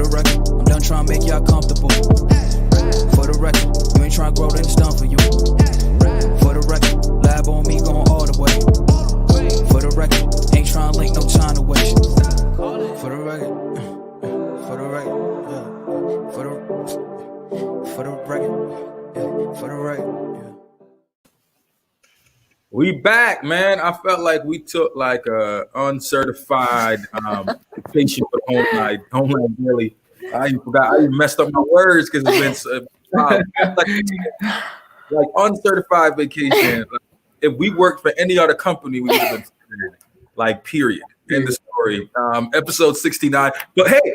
the record, I'm done trying to make y'all comfortable. For the record, you ain't trying to grow, then it's done for you. For the record, lab on me going all the way. For the record, ain't trying to link, no time to waste. For the record, for the record, for the record, for the record. We back, man. I felt like we took like a uncertified vacation for Homeland Daily. I even forgot. I even messed up my words because it's been like uncertified vacation. Like, if we worked for any other company, we would have been fired. Like period. End the story. Episode 69. But hey,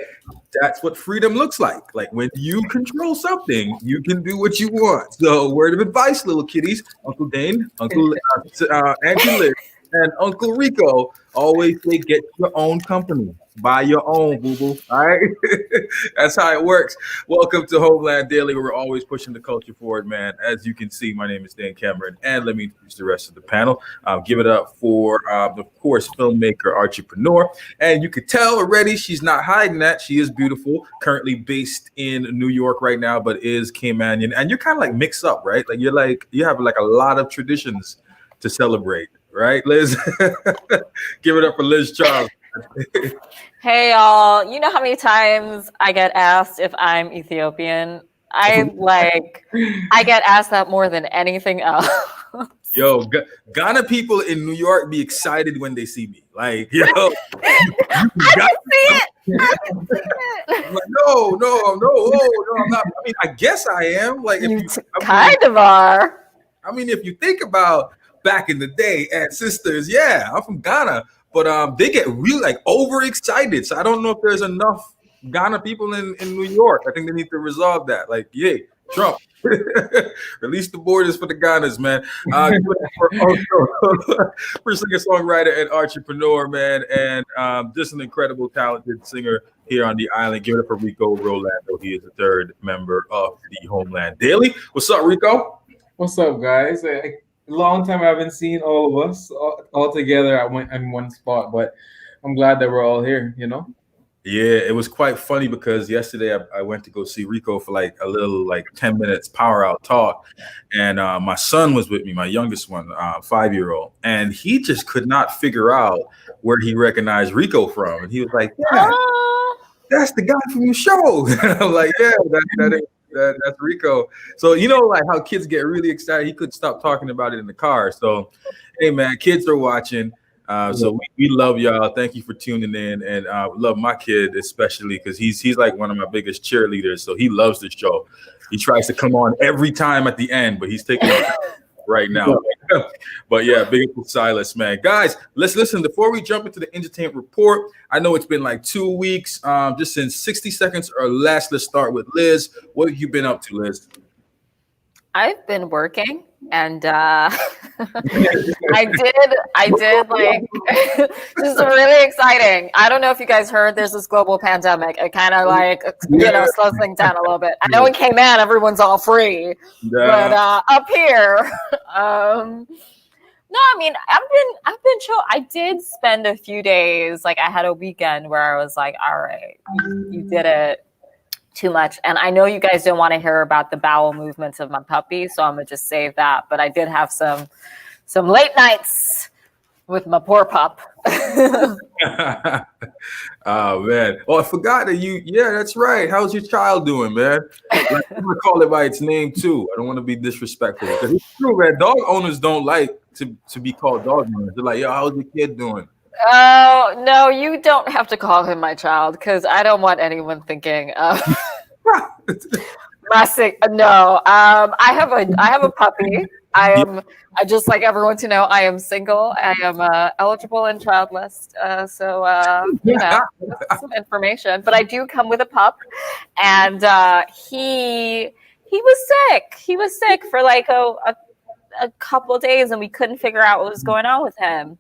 that's what freedom looks like. Like when you control something, you can do what you want. So word of advice, little kiddies, Uncle Dane, Uncle Auntie Liz, and Uncle Rico always say get your own company. Buy your own, boo-boo. All right? That's how it works. Welcome to Homeland Daily. We're always pushing the culture forward, man. As you can see, my name is Dan Cameron, and let me introduce the rest of the panel. Give it up for, of course, filmmaker, entrepreneur. And you could tell already she's not hiding that. She is beautiful, currently based in New York right now, but is Caymanian. And you're kind of like mixed up, right? Like you have like a lot of traditions to celebrate, right, Liz? Give it up for Liz Charles. Hey y'all, you know how many times I get asked if I'm Ethiopian? I get asked that more than anything else. Yo, Ghana people in New York be excited when they see me. Like, yo, I can see it. I'm like, no, I'm not. I mean, I guess I am. Like, You kind of are. I mean, if you think about back in the day, ancestors, yeah, I'm from Ghana. But they get really like overexcited. So I don't know if there's enough Ghana people in New York. I think they need to resolve that. Like, yay, Trump. Release the borders for the Ghanas, man. For singer-songwriter and entrepreneur, man. And just an incredible, talented singer here on the island. Give it up for Rico Rolando. He is the third member of the Homeland Daily. What's up, Rico? What's up, guys? Long time I haven't seen all of us all together in one spot, but I'm glad that we're all here, you know? Yeah, it was quite funny because yesterday I went to go see Rico for like a little 10 minutes power out talk. And my son was with me, my youngest one, 5-year-old. And he just could not figure out where he recognized Rico from. And he was like, yeah, that's the guy from your show. And I'm like, yeah, that's Rico. So, you know, like how kids get really excited. He couldn't stop talking about it in the car. So, hey, man, kids are watching. So we love y'all. Thank you for tuning in. And love my kid, especially because he's like one of my biggest cheerleaders. So he loves the show. He tries to come on every time at the end, but he's taking it right now. But yeah, big up to Silas, man. Guys, let's listen. Before we jump into the entertainment report, I know it's been like 2 weeks. Just in 60 seconds or less, let's start with Liz. What have you been up to, Liz? I've been working, and I did like this is really exciting. I don't know if you guys heard there's this global pandemic. It kind of slows things down a little bit. I know in Cayman everyone's all free, but up here, no, I mean I've been chill. I did spend a few days, like I had a weekend where I was like, all right, you did it. Too much. And I know you guys don't want to hear about the bowel movements of my puppy, so I'm gonna just save that. But I did have some late nights with my poor pup. Oh man. Oh, I forgot that that's right. How's your child doing, man? Like, I'm gonna call it by its name too. I don't want to be disrespectful. Because it's true, man. Dog owners don't like to be called dog owners. They're like, yo, how's your kid doing? Oh no, you don't have to call him my child because I don't want anyone thinking of my sick. No, I have a puppy. I just like everyone to know I am single. I am eligible and childless. So you know, some information. But I do come with a pup, and he was sick. He was sick for like a couple of days, and we couldn't figure out what was going on with him.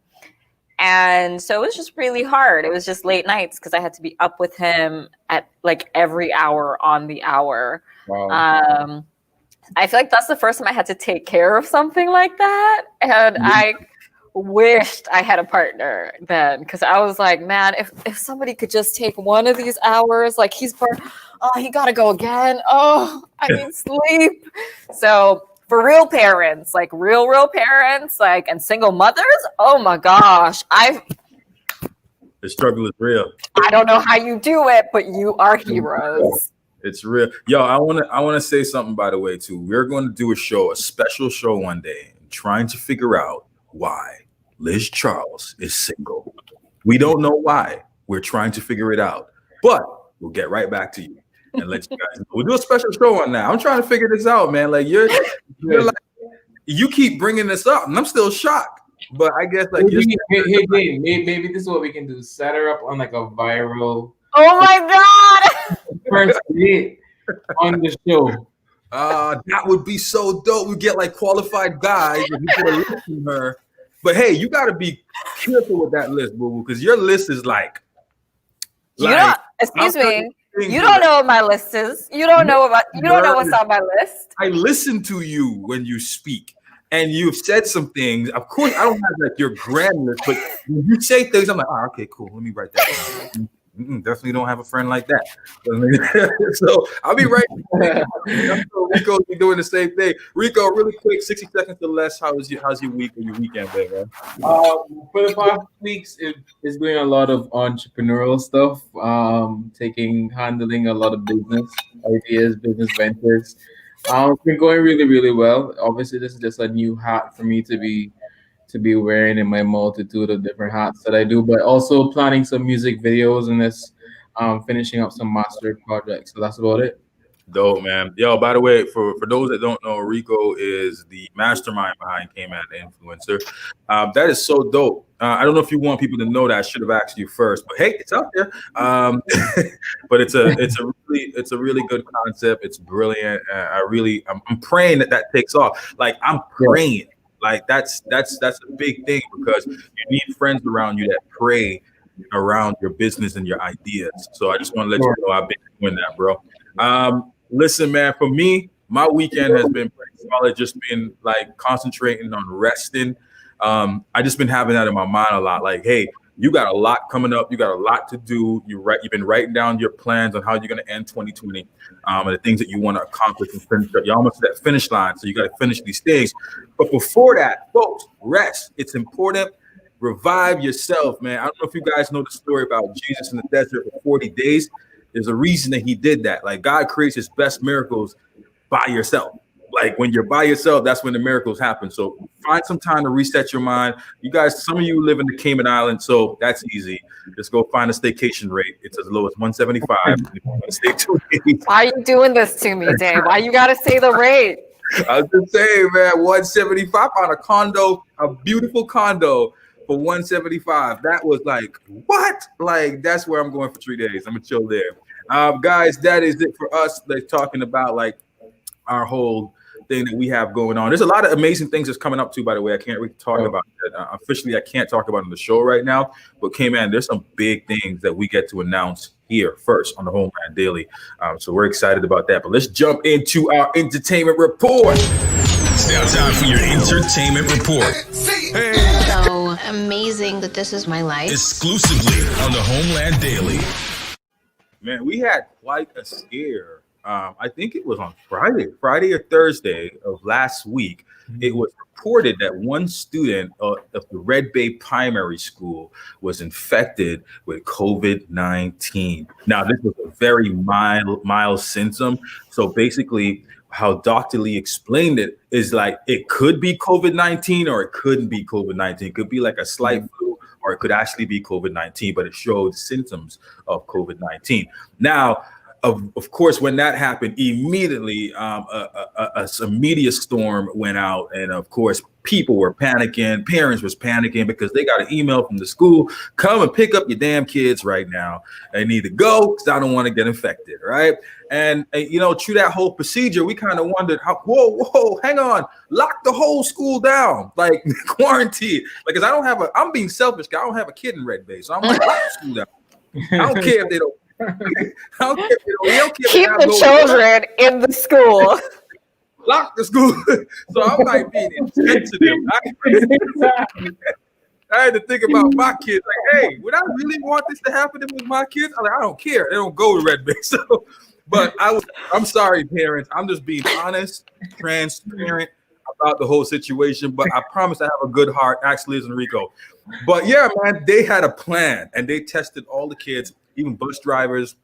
And so it was just really hard. It was just late nights because I had to be up with him at like every hour on the hour. Wow. I feel like that's the first time I had to take care of something like that. And I wished I had a partner then, because I was like, man, if somebody could just take one of these hours, like he gotta go again. Oh, I need sleep. So for real parents, like real parents, like, and single mothers, oh my gosh, The struggle is real. I don't know how you do it, but you are heroes. It's real. Yo, I wanna say something, by the way, too. We're going to do a special show one day, trying to figure out why Liz Charles is single. We don't know why. We're trying to figure it out, but we'll get right back to you and let you guys know. We'll do a special show on that. I'm trying to figure this out, man. Like you're like, you keep bringing this up, and I'm still shocked. But I guess like maybe this is what we can do: set her up on like a viral. Oh my god! First date on the show. That would be so dope. We get like qualified guys and we could listen to her. But hey, you got to be careful with that list, boo boo, because your list is like excuse me. You don't know what my list is. You don't know what's on my list. I listen to you when you speak, and you've said some things. Of course, I don't have like your grand list, but when you say things, I'm like, oh, okay, cool. Let me write that down. Definitely don't have a friend like that. So I'll be right back. Rico be doing the same thing. Rico, really quick, 60 seconds or less. How's your week or your weekend been, man? For the past weeks, it's doing a lot of entrepreneurial stuff, handling a lot of business ideas, business ventures. It's been going really, really well. Obviously, this is just a new hat for me to be wearing in my multitude of different hats that I do, but also planning some music videos and this finishing up some master projects. So that's about it. Dope, man. Yo, by the way, for those that don't know, Rico is the mastermind behind Came At the Influencer. That is so dope. I don't know if you want people to know that. I should have asked you first, but hey, it's out there. But it's a really good concept. It's brilliant. I'm praying that takes off. Like I'm praying. Like that's a big thing, because you need friends around you that pray around your business and your ideas. So I just want to let you know I've been doing that, bro. Listen, man, for me, my weekend has been pretty solid. Just been like concentrating on resting. I just been having that in my mind a lot. Like, hey, you got a lot coming up. You got a lot to do. You've been writing down your plans on how you're going to end 2020 and the things that you want to accomplish and finish up. You're almost at that finish line, so you got to finish these things. But before that, folks, rest. It's important. Revive yourself, man. I don't know if you guys know the story about Jesus in the desert for 40 days. There's a reason that he did that. Like God creates his best miracles by yourself. Like when you're by yourself, that's when the miracles happen. So find some time to reset your mind. You guys, some of you live in the Cayman Islands, so that's easy. Just go find a staycation rate. It's as low as $175. Why are you doing this to me, Dave? Why you gotta say the rate? I was just saying, man, $175 on a condo, a beautiful condo for $175. That was like, what? Like, that's where I'm going for 3 days. I'm gonna chill there. Guys, that is it for us. They're talking about like our whole thing that we have going on. There's a lot of amazing things that's coming up too, by the way. I can't really talk about it. Officially, I can't talk about it on the show right now, but man, there's some big things that we get to announce here first on the Homeland Daily. So we're excited about that. But let's jump into our entertainment report. It's now time for your entertainment report. Hey. So amazing that this is my life. Exclusively on the Homeland Daily. Man, we had quite a scare. I think it was on Friday or Thursday of last week. It was reported that one student of the Red Bay Primary School was infected with COVID-19. Now, this was a very mild symptom. So basically, how Dr. Lee explained it is like it could be COVID-19 or it couldn't be COVID-19. It could be like a slight flu, or it could actually be COVID-19, but it showed symptoms of COVID-19. Now, of course, when that happened, immediately a media storm went out, and of course, people were panicking. Parents was panicking because they got an email from the school: "Come and pick up your damn kids right now. They need to go because I don't want to get infected." Right? And through that whole procedure, we kind of wondered, whoa, hang on, lock the whole school down, like quarantine. Like, cause I'm being selfish. I don't have a kid in Red Bay, so I'm like, lock the school down. I don't care if they don't. Keep the children in the school. Lock the school. So I'm like being insensitive. I had to think about my kids. Like, hey, would I really want this to happen with my kids? I'm like, I don't care. They don't go to Red Bay. So, but I'm sorry, parents. I'm just being honest, transparent about the whole situation. But I promise I have a good heart. Actually, Liz and Rico. But yeah, man, they had a plan and they tested all the kids, even bus drivers,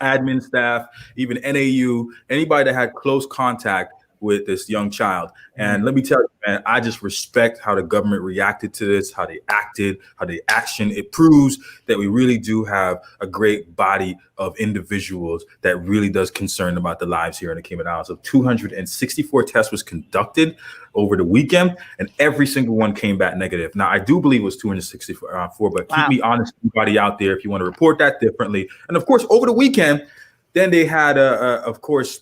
admin staff, even NAU, anybody that had close contact with this young child. And let me tell you, man, I just respect how the government reacted to this, how they acted, how they action. It proves that we really do have a great body of individuals that really does concern about the lives here in the Cayman Islands. So 264 tests was conducted over the weekend, and every single one came back negative. Now, I do believe it was 264, but keep me honest, everybody out there, if you want to report that differently. And of course, over the weekend, then they had, of course,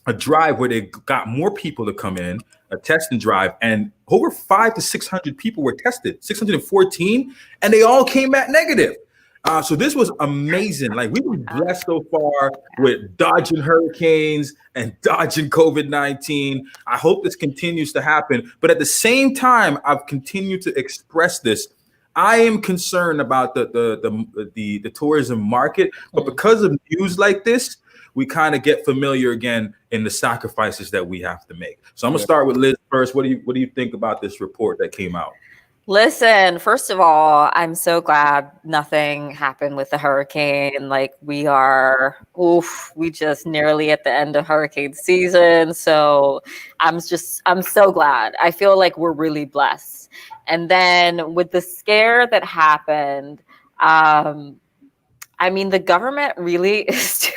a drive where they got more people to come in, a testing drive, and over 500 to 600 people were tested, 614, and they all came back negative. So this was amazing. Like, we've been blessed so far with dodging hurricanes and dodging COVID-19. I hope this continues to happen. But at the same time, I've continued to express this. I am concerned about the tourism market, but because of news like this, we kind of get familiar again in the sacrifices that we have to make. So I'm gonna start with Liz first. What do you think about this report that came out? Listen, first of all, I'm so glad nothing happened with the hurricane. Like, we just nearly at the end of hurricane season. So I'm so glad. I feel like we're really blessed. And then with the scare that happened, I mean, the government really is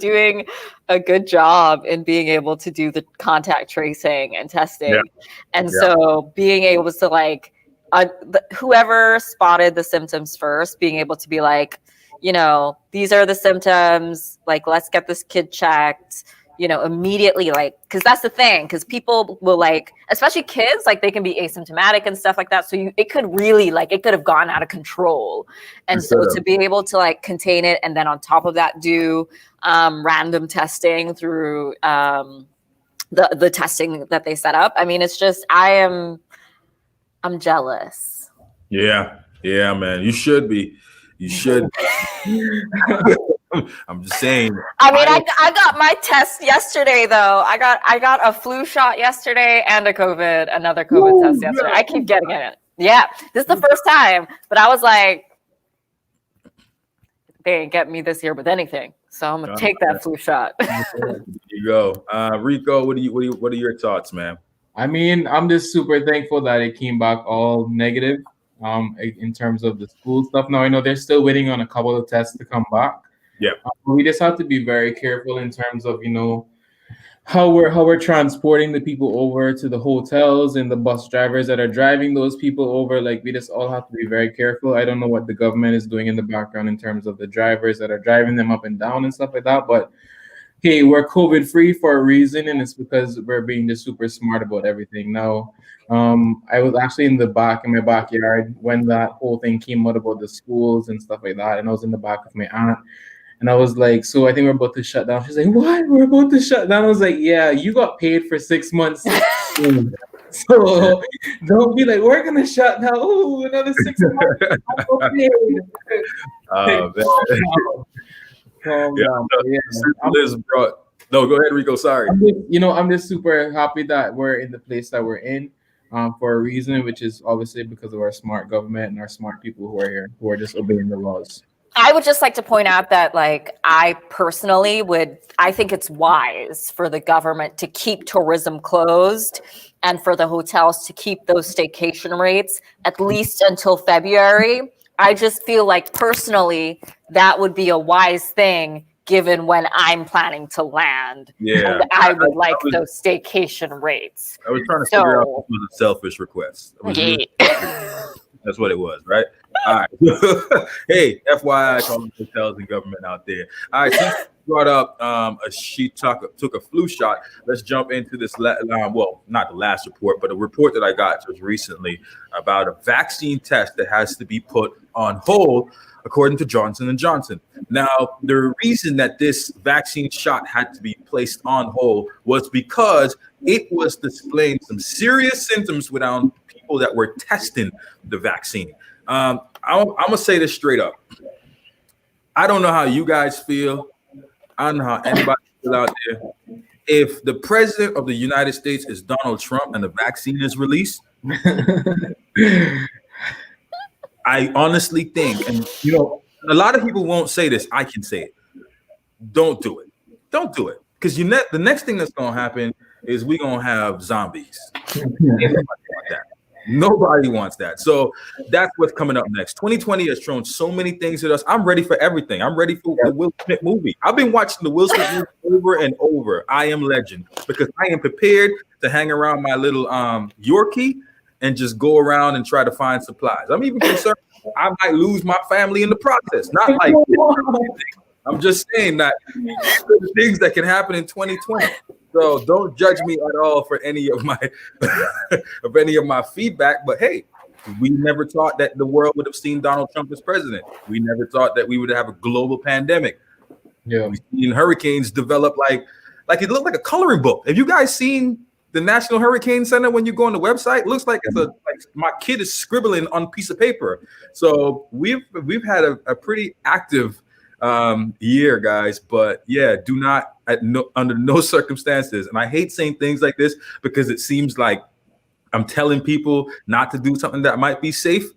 doing a good job in being able to do the contact tracing and testing. Yeah. And so being able to, like, whoever spotted the symptoms first, being able to be like, you know, these are the symptoms, like, let's get this kid checked, you know, immediately, like, because that's the thing, because people will, like, especially kids, like, they can be asymptomatic and stuff like that. So it could have gone out of control. And so to be able to, like, contain it, and then on top of that, do random testing through the testing that they set up. I mean, it's just, I'm jealous. Yeah, man. You should be. You should. I'm just saying. I mean, I got my test yesterday, though. I got a flu shot yesterday and another COVID test yesterday. I keep getting it. Yeah, this is the first time, but I was like, they ain't get me this year with anything, so I'm gonna take that flu shot. There you go, Rico. What are your thoughts, man? I mean, I'm just super thankful that it came back all negative. In terms of the school stuff. Now I know they're still waiting on a couple of tests to come back. Yeah, we just have to be very careful in terms of, you know, how we're transporting the people over to the hotels and the bus drivers that are driving those people over. Like, we just all have to be very careful. I don't know what the government is doing in the background in terms of the drivers that are driving them up and down and stuff like that. But hey, we're COVID free for a reason, and it's because we're being just super smart about everything. Now, I was actually in my backyard when that whole thing came out about the schools and stuff like that, and I was in the back with my aunt, and I was like, so I think we're about to shut down. She's like, what? We're about to shut down? I was like, yeah, you got paid for 6 months. So don't be like, we're going to shut down. Oh, another 6 months. No, go ahead, Rico. Sorry. I'm just super happy that we're in the place that we're in for a reason, which is obviously because of our smart government and our smart people who are here, who are just obeying the laws. I would just like to point out that, like, I think it's wise for the government to keep tourism closed and for the hotels to keep those staycation rates at least until February. I just feel like personally that would be a wise thing given when I'm planning to land. Yeah. And I would like those staycation rates. I was trying to figure out if it was a selfish request. That's what it was, right? All right. Hey, FYI, calling hotels and government out there. All right, since you brought up she took a flu shot, let's jump into this, well, not the last report, but a report that I got just recently about a vaccine test that has to be put on hold, according to Johnson & Johnson. Now, the reason that this vaccine shot had to be placed on hold was because it was displaying some serious symptoms without people people that were testing the vaccine. I'm gonna say this straight up. I don't know how you guys feel. I don't know how anybody feels out there. If the president of the United States is Donald Trump and the vaccine is released, I honestly think, and a lot of people won't say this. I can say it. Don't do it. Don't do it. Because the next thing that's going to happen is we're going to have zombies. Nobody wants that. So that's what's coming up next. 2020 has thrown so many things at us. I'm ready for everything. I'm ready for the Will Smith movie. I've been watching the Will Smith movie over and over. I Am Legend, because I am prepared to hang around my little Yorkie and just go around and try to find supplies. I'm even concerned I might lose my family in the process. Not like I'm just saying that these are the things that can happen in 2020. So don't judge me at all for any of my feedback. But hey, we never thought that the world would have seen Donald Trump as president. We never thought that we would have a global pandemic. Yeah, we've seen hurricanes develop like it looked like a coloring book. Have you guys seen the National Hurricane Center when you go on the website? It looks like it's my kid is scribbling on a piece of paper. So we've had a pretty active year, guys. But yeah, do not under no circumstances. And I hate saying things like this because it seems like I'm telling people not to do something that might be safe.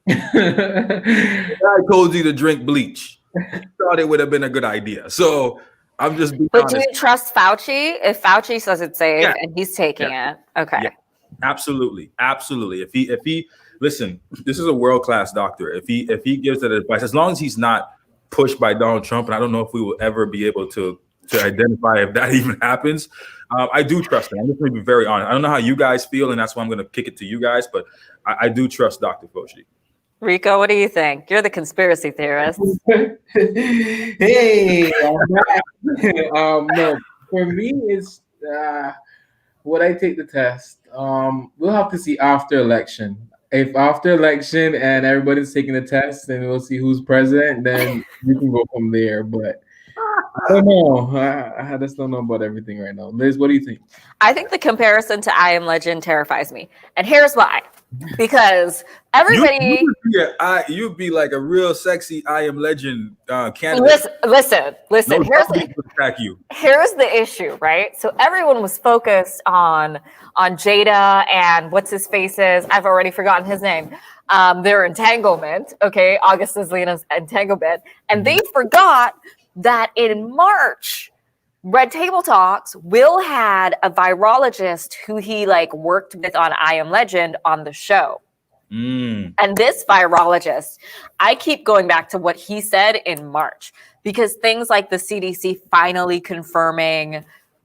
I told you to drink bleach. I thought it would have been a good idea. So I'm just being honest. Do you trust Fauci? If Fauci says it's safe and he's taking it, okay. Yeah. Absolutely. If he listen, this is a world-class doctor. If he gives that advice, as long as he's not pushed by Donald Trump, and I don't know if we will ever be able to identify if that even happens. I do trust him. I'm just going to be very honest. I don't know how you guys feel, and that's why I'm going to kick it to you guys, but I do trust Dr. Fauci. Rico, what do you think? You're the conspiracy theorist. Hey, no, for me, it's would I take the test? We'll have to see after election. If after election and everybody's taking the test, then we'll see who's president. Then we can go from there. But I don't know. I just don't know about everything right now. Liz, what do you think? I think the comparison to I Am Legend terrifies me, and here's why. Because everybody, you'd be like a real sexy I Am Legend candidate. Listen. No, here's the issue, right? So everyone was focused on Jada and what's his face's. I've already forgotten his name. Their entanglement, okay, August Lena's entanglement, and they forgot that in March, Red Table Talks, Will had a virologist who he worked with on I Am Legend on the show. And this virologist, I keep going back to what he said in March, because things like the CDC finally confirming,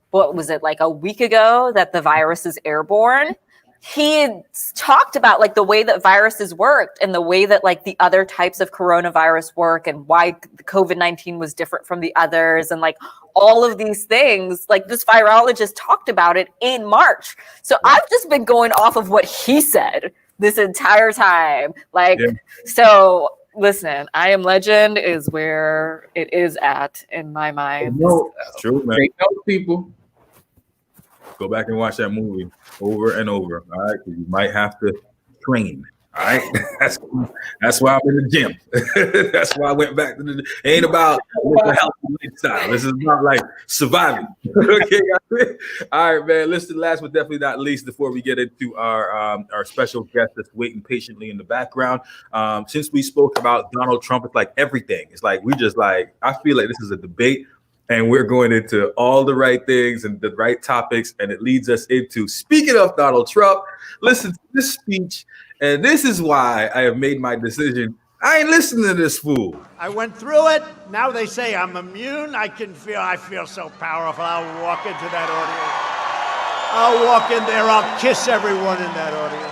what was it, like a week ago, that the virus is airborne. He had talked about the way that viruses worked and the way that the other types of coronavirus work and why COVID-19 was different from the others and all of these things. This virologist talked about it in March. So I've just been going off of what he said this entire time. So listen, I Am Legend is where it is at in my mind. No, that's true, man. Take notes, people. Go back and watch that movie over and over. All right, you might have to train. All right, that's why I'm in the gym. That's why I went back to the. It ain't about healthy lifestyle. This is not surviving. Okay, all right, man. Listen, last but definitely not least, before we get into our special guest that's waiting patiently in the background. Since we spoke about Donald Trump, it's everything. It's we just I feel like this is a debate. And we're going into all the right things and the right topics. And it leads us into, speaking of Donald Trump, listen to this speech. And this is why I have made my decision. I ain't listening to this fool. I went through it. Now they say I'm immune. I feel so powerful. I'll walk into that audience. I'll walk in there. I'll kiss everyone in that audience.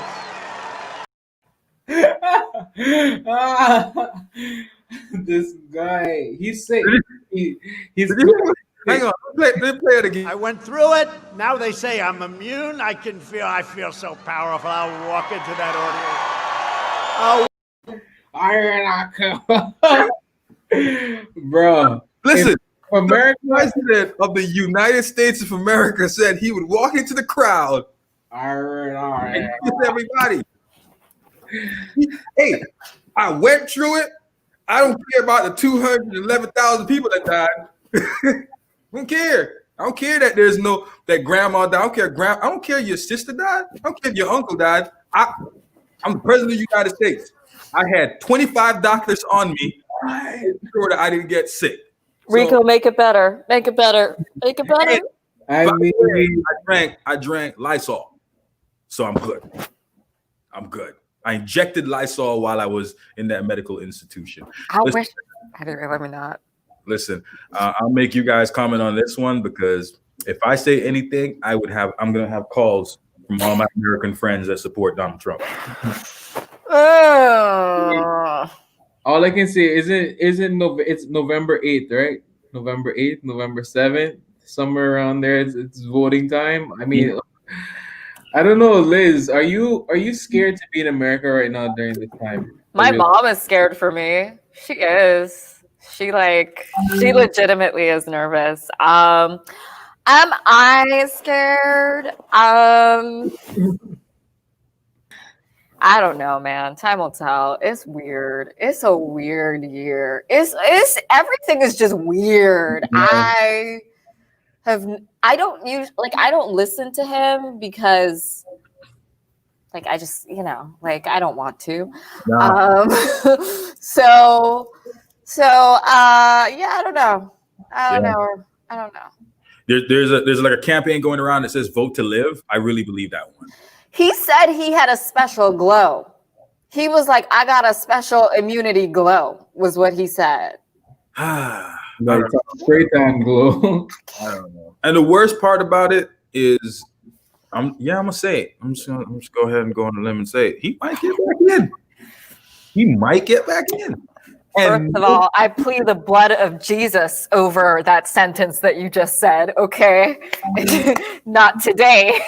This guy, he's sick. He's hang on, let me play it again. I went through it. Now they say I'm immune. I feel so powerful. I'll walk into that audience. Bro, listen. America, the president of the United States of America said he would walk into the crowd. All right. It's everybody. Hey, I went through it. I don't care about the 211,000 people that died. I don't care. I don't care that there's no that grandma died. I don't care. I don't care your sister died. I don't care if your uncle died. I'm the president of the United States. I had 25 doctors on me to ensure that I didn't get sick. Rico, make it better. Make it better. Make it better. I drank Lysol, so I'm good. I'm good. I injected Lysol while I was in that medical institution. I didn't let me not. Listen, I'll make you guys comment on this one because if I say anything, I'm gonna have calls from all my American friends that support Donald Trump. All I can say is it's November 8th, right? November 8th, November 7th, somewhere around there. It's voting time. I mean, I don't know, Liz. Are you scared to be in America right now during this time? My mom is scared for me. She is. She legitimately is nervous. Am I scared? I don't know, man. Time will tell. It's weird. It's a weird year. It's everything is just weird. Yeah. I don't listen to him because I just, I don't want to. No. I don't know. I don't know. There's like a campaign going around that says vote to live. I really believe that one. He said he had a special glow. He was like, I got a special immunity glow, was what he said. Straight down glow. I don't know. And the worst part about it is, I'm gonna say it. I'm just gonna go ahead and go on the limb and say it. He might get back in. First of all, I plead the blood of Jesus over that sentence that you just said, okay? Not today.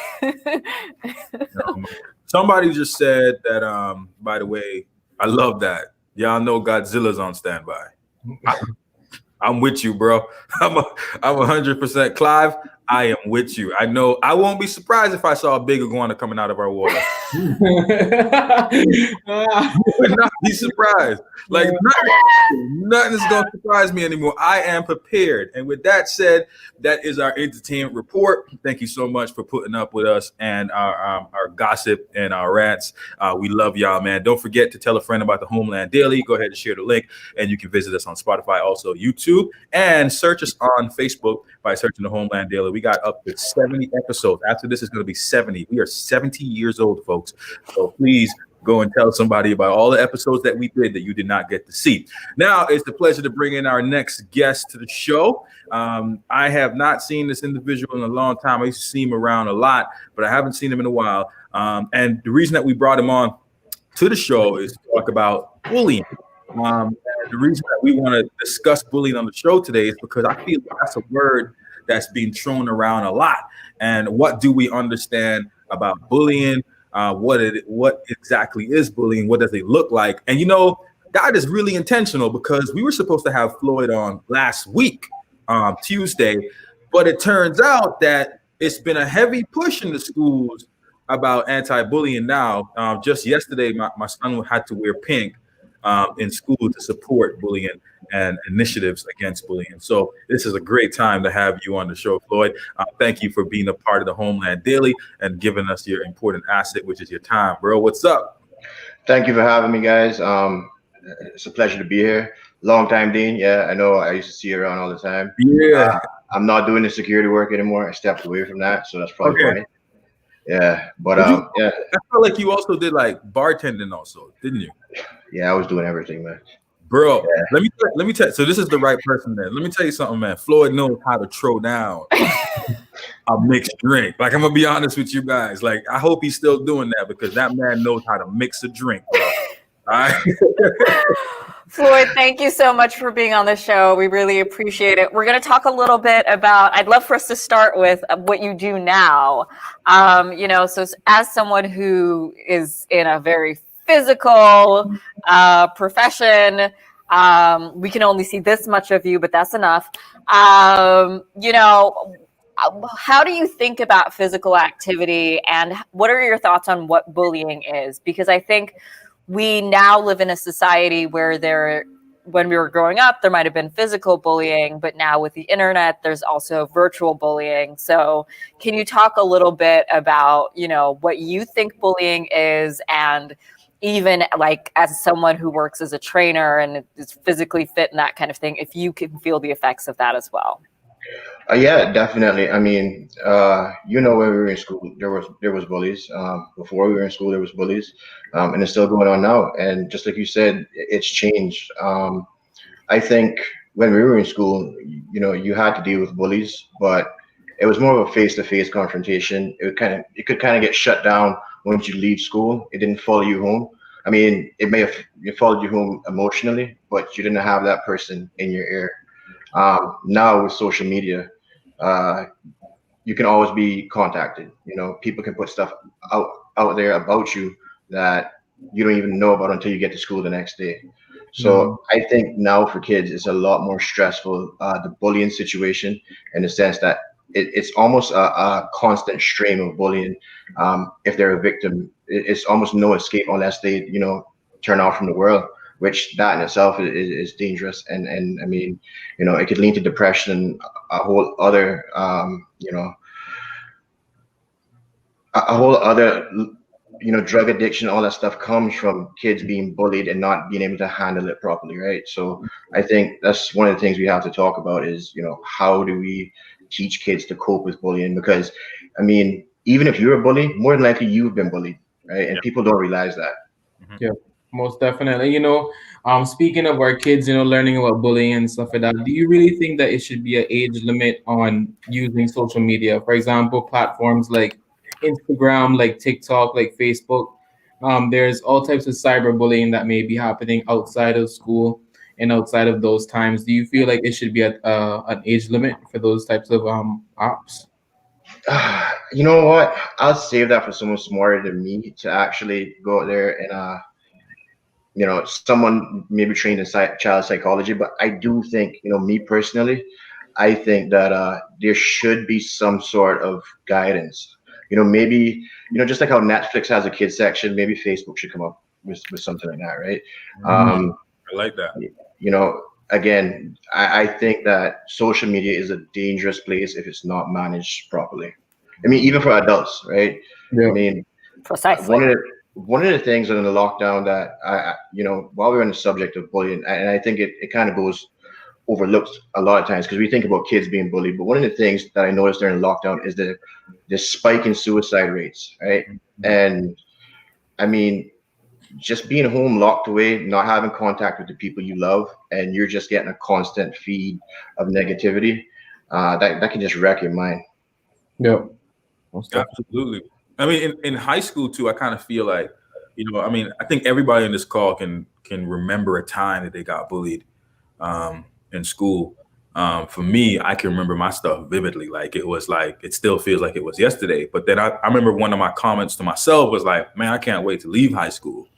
Somebody just said that, by the way, I love that. Y'all know Godzilla's on standby. I'm with you, bro. I'm 100% Clive. I am with you. I know I won't be surprised if I saw a big iguana coming out of our water. I would not be surprised. Like nothing is going to surprise me anymore. I am prepared. And with that said, that is our entertainment report. Thank you so much for putting up with us and our gossip and our rants. We love y'all, man. Don't forget to tell a friend about the Homeland Daily. Go ahead and share the link, and you can visit us on Spotify, also YouTube, and search us on Facebook by searching the Homeland Daily. We got up to 70 episodes. After this is going to be 70. We are 70 years old, folks. So please go and tell somebody about all the episodes that we did that you did not get to see. Now, it's a pleasure to bring in our next guest to the show. I have not seen this individual in a long time. I used to see him around a lot, but I haven't seen him in a while. And the reason that we brought him on to the show is to talk about bullying. The reason that we want to discuss bullying on the show today is because I feel that's a word that's being thrown around a lot. And what do we understand about bullying? What exactly is bullying? What does it look like? And that is really intentional because we were supposed to have Floyd on last week, Tuesday, but it turns out that it's been a heavy push in the schools about anti-bullying now. Just yesterday, my son had to wear pink in school to support bullying and initiatives against bullying. So this is a great time to have you on the show, Floyd. Thank you for being a part of the Homeland Daily and giving us your important asset, which is your time, bro. What's up? Thank you for having me, guys. It's a pleasure to be here. Long time, Dean. Yeah, I know. I used to see you around all the time. Yeah. I'm not doing the security work anymore. I stepped away from that, so that's probably funny. Yeah, but yeah. I felt like you also did like bartending, also, didn't you? Yeah, I was doing everything, man. Bro, yeah. Let me tell you. So this is the right person, man. Let me tell you something, man. Floyd knows how to throw down a mixed drink. Like, I'm gonna be honest with you guys. Like, I hope he's still doing that because that man knows how to mix a drink, bro. All right. Floyd, thank you so much for being on the show. We really appreciate it. We're going to talk a little bit about, I'd love for us to start with what you do now. So as someone who is in a very physical profession, we can only see this much of you, but that's enough. how do you think about physical activity, and what are your thoughts on what bullying is? Because I think we now live in a society where when we were growing up, there might have been physical bullying, but now with the internet, there's also virtual bullying. So can you talk a little bit about, what you think bullying is, and even like as someone who works as a trainer and is physically fit and that kind of thing, if you can feel the effects of that as well? Yeah, definitely. I mean, when we were in school, there was bullies. Before we were in school, there was bullies, and it's still going on now. And just like you said, it's changed. I think when we were in school, you had to deal with bullies, but it was more of a face-to-face confrontation. It could kind of get shut down once you leave school. It didn't follow you home. I mean, it followed you home emotionally, but you didn't have that person in your ear. Now with social media, uh, you can always be contacted. People can put stuff out out there about you that you don't even know about until you get to school the next day. Mm. So I think now for kids, it's a lot more stressful. The bullying situation, in the sense that it's almost a constant stream of bullying. If they're a victim, it's almost no escape unless they, turn off from the world. Which that in itself is dangerous, and I mean, it could lead to depression, a whole other, a whole other drug addiction, all that stuff comes from kids being bullied and not being able to handle it properly, right? So I think that's one of the things we have to talk about is, how do we teach kids to cope with bullying? Because I mean, even if you're a bully, more than likely you've been bullied, right? And people don't realize that. Yeah, most definitely. Speaking of our kids, learning about bullying and stuff like that, do you really think that it should be an age limit on using social media? For example, platforms like Instagram, like TikTok, like Facebook. There's all types of cyberbullying that may be happening outside of school and outside of those times. Do you feel like it should be an age limit for those types of apps? You know what? I'll save that for someone smarter than me to actually go out there and someone maybe trained in child psychology. But I do think, me personally, I think that there should be some sort of guidance. Maybe, just like how Netflix has a kids section, maybe Facebook should come up with something like that, right? Um, I like that. Again, I think that social media is a dangerous place if it's not managed properly. I mean, even for adults, right? I Yeah. mean, Precisely. one of the things in the lockdown that while we're on the subject of bullying, and I think it kind of goes overlooked a lot of times because we think about kids being bullied. But one of the things that I noticed during lockdown is the spike in suicide rates, right? And I mean, just being home locked away, not having contact with the people you love, and you're just getting a constant feed of negativity, that can just wreck your mind. Yeah. Most definitely. Absolutely. I mean, in high school too, I kind of feel like, I mean, I think everybody in this call can remember a time that they got bullied in school. For me, I can remember my stuff vividly. Like it still feels like it was yesterday. But then I remember one of my comments to myself was like, man, I can't wait to leave high school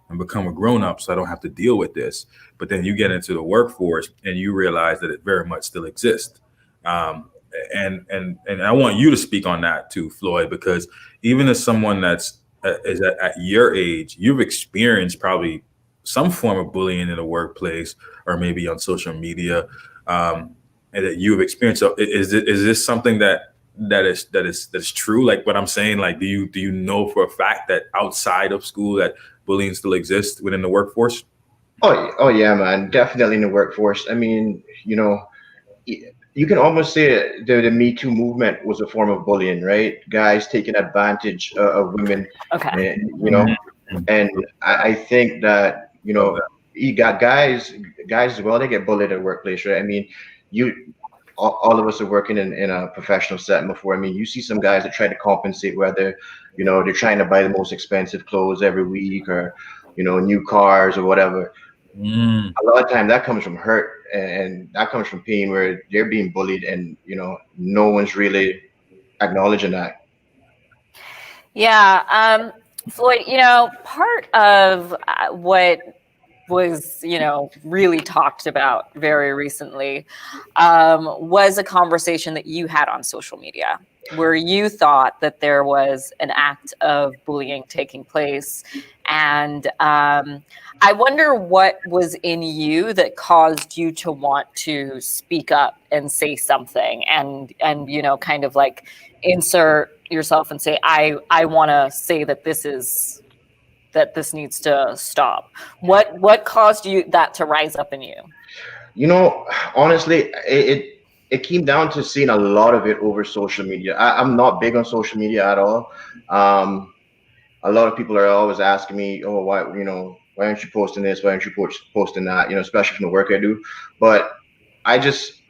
and become a grown up so I don't have to deal with this. But then you get into the workforce and you realize that it very much still exists. Um, and I want you to speak on that too, Floyd, because even as someone that's is at your age, you've experienced probably some form of bullying in the workplace or maybe on social media, and that you've experienced. So is this something that is true? Like what I'm saying, like do you know for a fact that outside of school that bullying still exists within the workforce? Oh yeah, man, definitely in the workforce. I mean, you can almost say the Me Too movement was a form of bullying, right? Guys taking advantage of women, Okay. and and I think that Love that. you got guys as well. They get bullied at workplace, right? I mean, you all of us are working in a professional setting before. I mean, you see some guys that try to compensate, whether they're trying to buy the most expensive clothes every week, or new cars or whatever. Mm. A lot of time that comes from hurt, and that comes from pain where they're being bullied, and no one's really acknowledging that. Yeah. Floyd, part of what was, really talked about very recently, was a conversation that you had on social media where you thought that there was an act of bullying taking place. And I wonder what was in you that caused you to want to speak up and say something and kind of like insert yourself and say, I want to say that this needs to stop. What caused you that to rise up in you? Honestly, it came down to seeing a lot of it over social media. I'm not big on social media at all. Um, a lot of people are always asking me, "Oh, why aren't you posting this? Why aren't you posting that?" Especially from the work I do. But I just,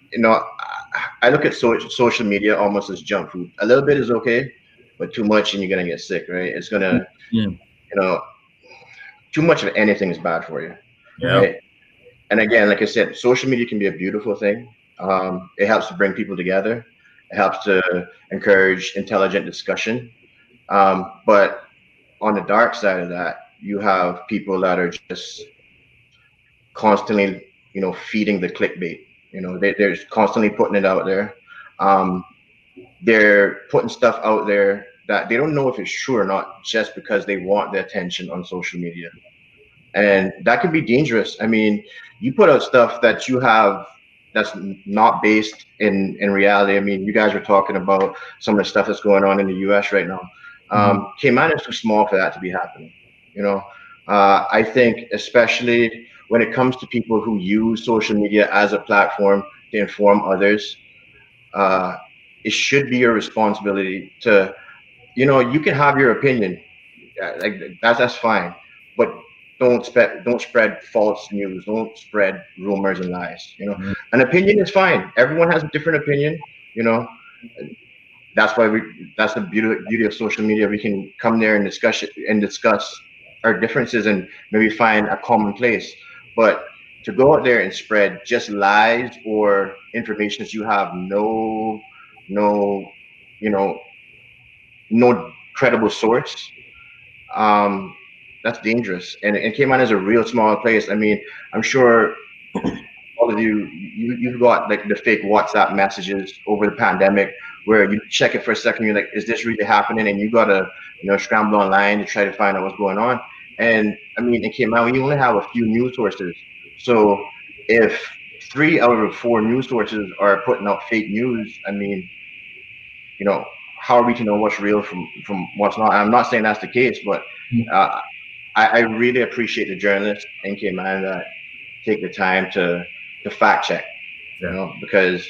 I look at social media almost as junk food. A little bit is okay, but too much and you're gonna get sick, right? It's gonna, Mm. you know, too much of anything is bad for you, Yeah. right? And again, like I said, social media can be a beautiful thing. It helps to bring people together. It helps to encourage intelligent discussion. But on the dark side of that, you have people that are just constantly, feeding the clickbait. They're constantly putting it out there. Um, they're putting stuff out there that they don't know if it's true or not, just because they want the attention on social media, and that can be dangerous. I mean, you put out stuff that you have that's not based in reality. I mean, you guys were talking about some of the stuff that's going on in the U.S. right now. Cayman is too small for that to be happening. You know, I think especially when it comes to people who use social media as a platform to inform others, uh, it should be your responsibility to, you can have your opinion, like that's fine, but don't spread false news. Don't spread rumors and lies. An opinion is fine. Everyone has a different opinion. You know, that's why that's the beauty of social media. We can come there and discuss our differences and maybe find a common place. But to go out there and spread just lies or information that you have no you know no credible source, um, that's dangerous. And Cayman is a real small place. I mean, I'm sure all of you've got like the fake WhatsApp messages over the pandemic where you check it for a second, you're like, is this really happening? And you gotta, scramble online to try to find out what's going on. And I mean, in Cayman, we only have a few news sources. So if 3 out of 4 news sources are putting out fake news, I mean, you know, how are we to know what's real from what's not? I'm not saying that's the case, but uh, I really appreciate the journalists in Cayman that take the time to fact check, because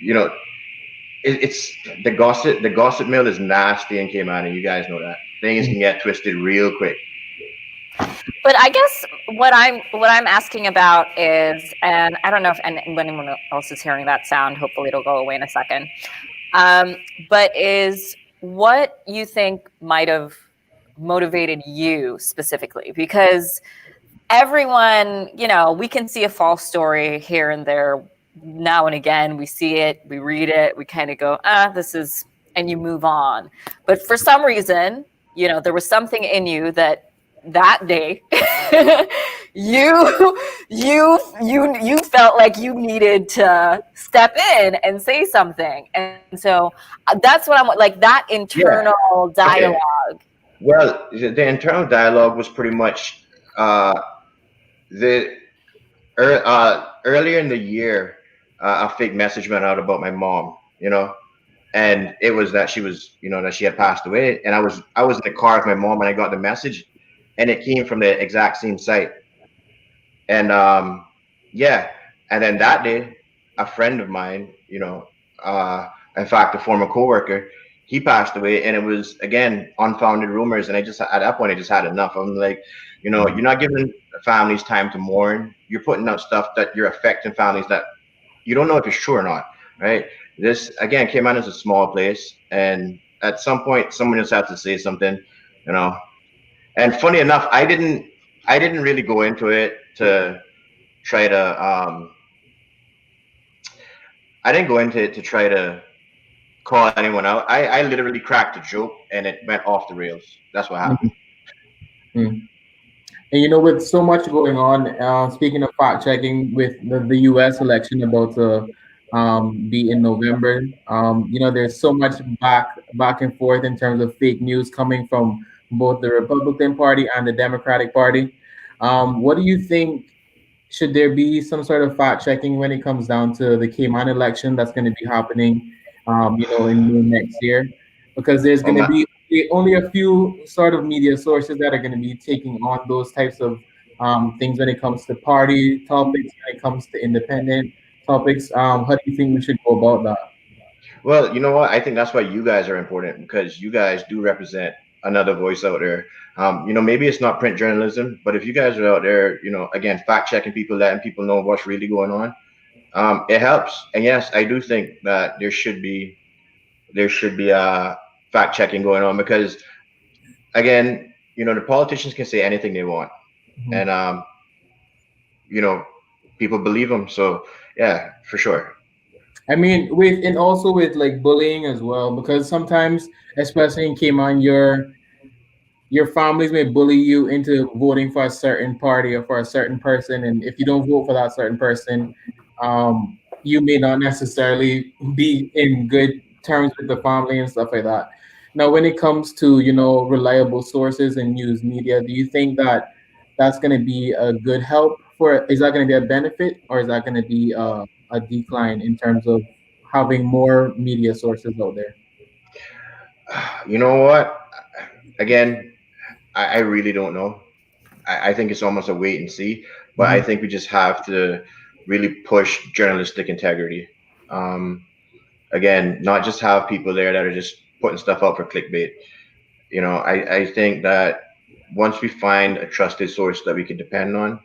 you know it's the gossip mill is nasty in Cayman, and you guys know that things can get twisted real quick. But I guess what I'm asking about is, and I don't know if anyone else is hearing that sound. Hopefully, it'll go away in a second. But is what you think might have motivated you specifically, because everyone, we can see a false story here and there now and again. We see it, we read it, we kind of go, this is, and you move on. But for some reason, there was something in you that day you felt like you needed to step in and say something. And so that's what I'm like, that internal dialogue. Okay. Well, the internal dialogue was pretty much the earlier in the year, a fake message went out about my mom, and it was that that she had passed away, and I was in the car with my mom, and I got the message, and it came from the exact same site. And yeah, and then that day, a friend of mine, in fact, a former coworker, he passed away, and it was again unfounded rumors. And I just at that point, I just had enough. I'm like, you're not giving families time to mourn. You're putting out stuff that you're affecting families that you don't know if it's true or not, right? This again, Cayman is a small place, and at some point, someone just has to say something, you know. And funny enough, I didn't really go into it to try to I didn't go into it to try to call anyone out. I literally cracked a joke and it went off the rails. That's what happened. And with so much going on, speaking of fact checking with the U.S. election about to be in November, there's so much back and forth in terms of fake news coming from both the Republican Party and the Democratic Party. What do you think? Should there be some sort of fact checking when it comes down to the Cayman election that's going to be happening, in May next year? Because there's Oh going to my, be only a few sort of media sources that are going to be taking on those types of things when it comes to party topics, when it comes to independent topics. How do you think we should go about that? well, you know what? I think that's why you guys are important because you guys do represent another voice out there. Maybe it's not print journalism, but if you guys are out there, again, fact checking people, letting people know what's really going on, it helps. And yes, I do think that there should be fact checking going on because again, the politicians can say anything they want, Mhm. and you know, people believe them. So yeah, for sure. I mean, with and also with like bullying as well, because sometimes, especially in Cayman, your families may bully you into voting for a certain party or for a certain person, and if you don't vote for that certain person, you may not necessarily be in good terms with the family and stuff like that. Now, when it comes to reliable sources and news media, do you think that that's going to be a good help for? Is that going to be a benefit, or is that going to be a decline in terms of having more media sources out there? You know what? Again, I really don't know. I think it's almost a wait and see, but I Mhm. think we just have to really push journalistic integrity. Um, Again, not just have people there that are just putting stuff out for clickbait. I think that once we find a trusted source that we can depend on,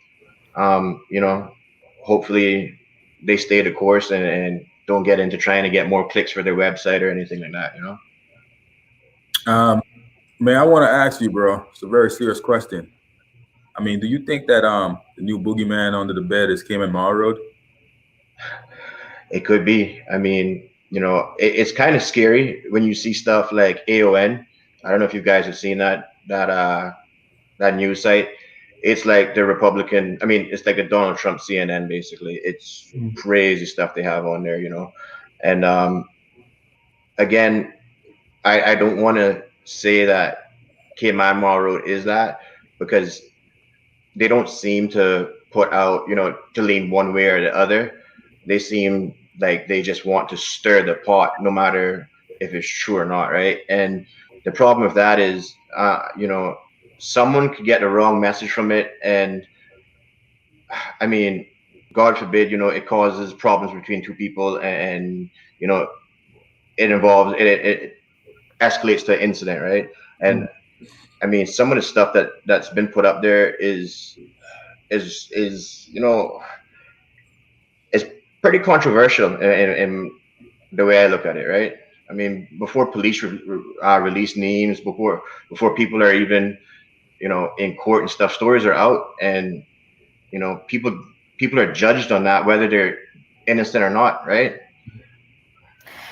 um, you know, hopefully they stay the course and don't get into trying to get more clicks for their website or anything like that. Um, Man, I want to ask you, bro. It's a very serious question. I mean, do you think that the new boogeyman under the bed is Cayman Mall Road? It could be. I mean, it's kind of scary when you see stuff like AON. I don't know if you guys have seen that news site. It's like the Republican. I mean, it's like a Donald Trump CNN basically. It's Mhm. crazy stuff they have on there. And again, I don't want to say that Cayman Mall Road is that because they don't seem to put out, to lean one way or the other. They seem like they just want to stir the pot, no matter if it's true or not, right? And the problem with that is, someone could get the wrong message from it, and I mean, God forbid, it causes problems between two people, and you know, it involves it escalates to an incident, right? And I mean, some of the stuff that's been put up there is it's pretty controversial in the way I look at it, right? I mean, before police release names, before people are even in court and stuff, stories are out, and people are judged on that whether they're innocent or not, right?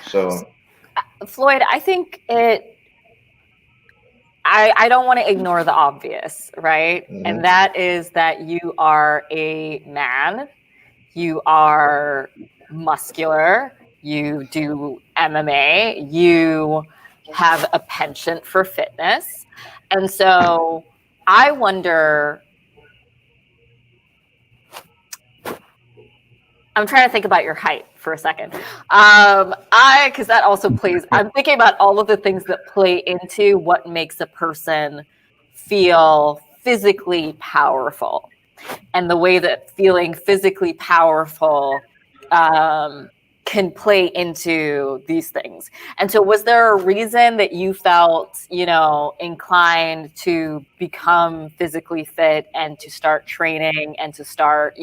So Floyd, I think I don't want to ignore the obvious, right? And mhm. that is that you are a man, you are muscular, you do MMA, you have a penchant for fitness. And so I wonder, I'm trying to think about your height for a second. Because that also plays, I'm thinking about all of the things that play into what makes a person feel physically powerful and the way that feeling physically powerful can play into these things. And so, was there a reason that you felt, inclined to become physically fit and to start training and to start,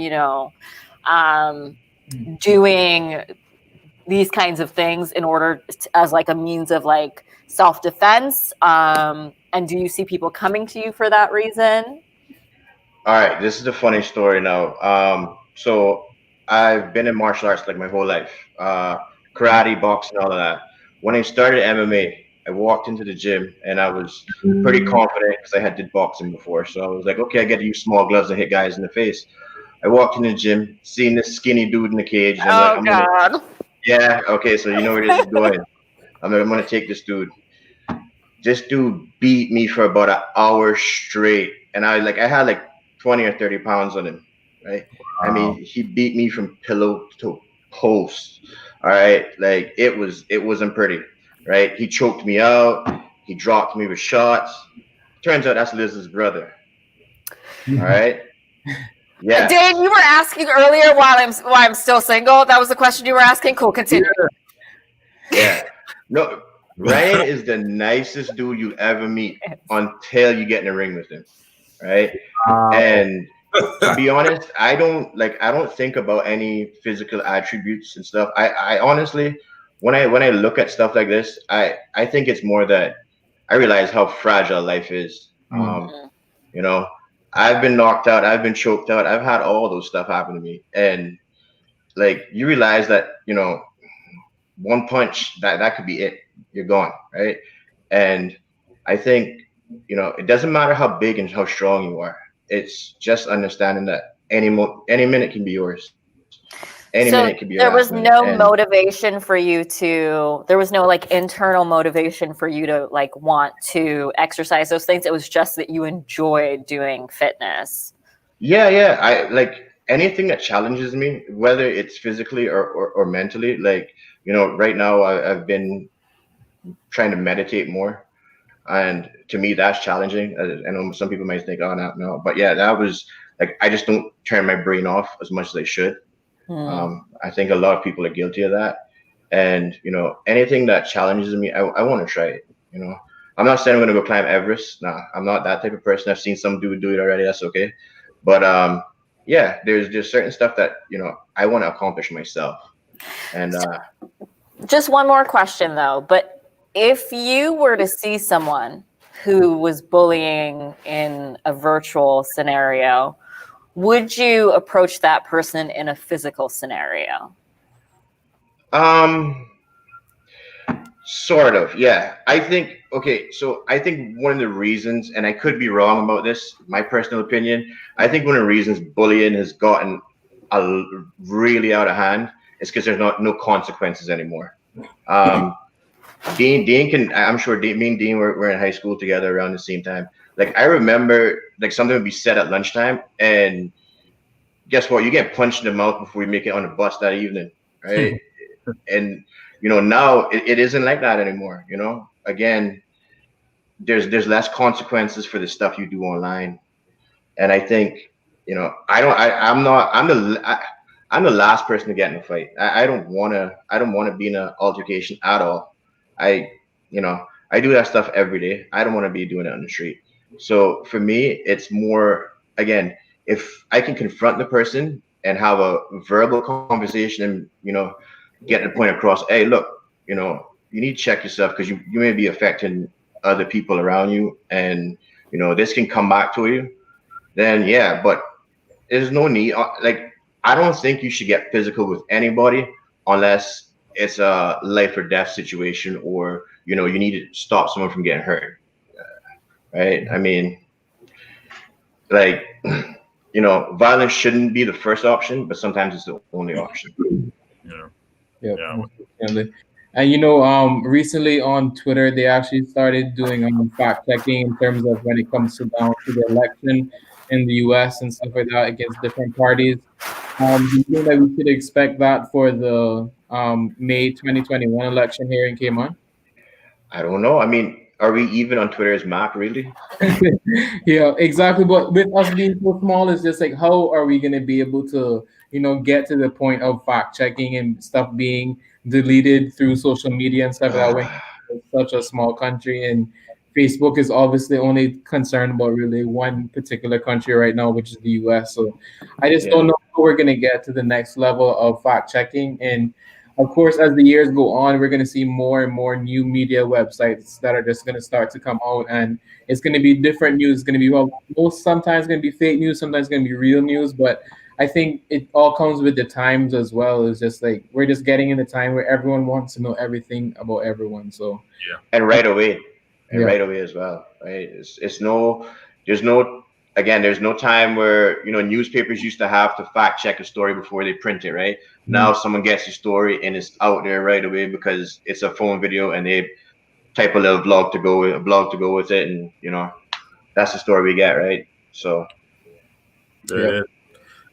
um, doing these kinds of things in order as like a means of like self-defense? And do you see people coming to you for that reason? All right, this is a funny story now. So I've been in martial arts like my whole life, karate, boxing, all of that. When I started MMA, I walked into the gym and I was pretty confident because I had did boxing before. So I was like, okay, I get to use small gloves and hit guys in the face. I walked in the gym, seeing this skinny dude in the cage, and I'm like, Oh God. yeah, okay, so you know where this is going. I'm gonna take this dude. This dude beat me for about an hour straight, and I had like 20 or 30 pounds on him, right? I mean, he beat me from pillow to post. All right, like it wasn't pretty, right? He choked me out. He dropped me with shots. Turns out that's Liz's brother. All right. Yeah. Dane, you were asking earlier why I'm still single. That was the question you were asking. Cool, continue. Yeah. No, Ryan is the nicest dude you ever meet until you get in the ring with him, right? And to be honest, I don't think about any physical attributes and stuff. I honestly, when I look at stuff like this, I think it's more that I realize how fragile life is. You know, I've been knocked out, I've been choked out, I've had all those stuff happen to me, and like you realize that one punch that could be it. You're gone, right? And I think it doesn't matter how big and how strong you are. It's just understanding that any minute can be yours. Any So minute can be your there last was minute. no And motivation for you there was no like internal motivation for you to like want to exercise those things. It was just that you enjoyed doing fitness. yeah, I like anything that challenges me, whether it's physically or mentally. Like right now I've been trying to meditate more. And to me, that's challenging. I know some people might think, "Oh, no," but yeah, that was like I just don't turn my brain off as much as I should. I think a lot of people are guilty of that. And anything that challenges me, I want to try it. I'm not saying I'm gonna go climb Everest. Nah, I'm not that type of person. I've seen some dude do it already. That's okay. But yeah, there's certain stuff that I want to accomplish myself. And Just one more question though, but if you were to see someone who was bullying in a virtual scenario, would you approach that person in a physical scenario? Sort of, yeah. I think okay, so I think one of the reasons, and I could be wrong about this, my personal opinion, I think one of the reasons bullying has gotten really out of hand is because there's no consequences anymore. Um, Dean can. I'm sure me and Dean were in high school together around the same time. Like I remember, like something would be said at lunchtime, and guess what? You get punched in the mouth before you make it on the bus that evening, right? And now it isn't like that anymore. Again, there's less consequences for the stuff you do online, and I think I don't. I'm not. I'm the last person to get in a fight. I don't wanna be in an altercation at all. I I do that stuff every day. I don't want to be doing it on the street. So for me, it's more again, if I can confront the person and have a verbal conversation and get the point across, hey, look, you need to check yourself because you may be affecting other people around you, and this can come back to you. Then yeah, but there's no need. Like I don't think you should get physical with anybody unless it's a life or death situation, or you need to stop someone from getting hurt. Right? I mean, like violence shouldn't be the first option, but sometimes it's the only option. Yep. Definitely. And recently on Twitter, they actually started doing fact checking in terms of when it comes down to the election in the U.S. and stuff like that against different parties. Do you think that we should expect that for the May 2021 election here in Cayman? I don't know. I mean, are we even on Twitter's map, really? Yeah, exactly. But with us being so small, it's just like, how are we going to be able to, get to the point of fact checking and stuff being deleted through social media and stuff like that when it's such a small country? And Facebook is obviously only concerned about really one particular country right now, which is the US. So I just don't know how we're going to get to the next level of fact checking. And of course, as the years go on, we're going to see more and more new media websites that are just going to start to come out, and it's going to be different news. It's going to be sometimes going to be fake news, sometimes going to be real news. But I think it all comes with the times as well. It's just like we're just getting in a time where everyone wants to know everything about everyone. So And right away, and yeah. right away as well, right? It's no, there's no, again, there's no time where, newspapers used to have to fact check a story before they print it, right? Now someone gets a story and it's out there right away because it's a phone video and they type a little blog to go with it, and that's the story we get, right? So There it is.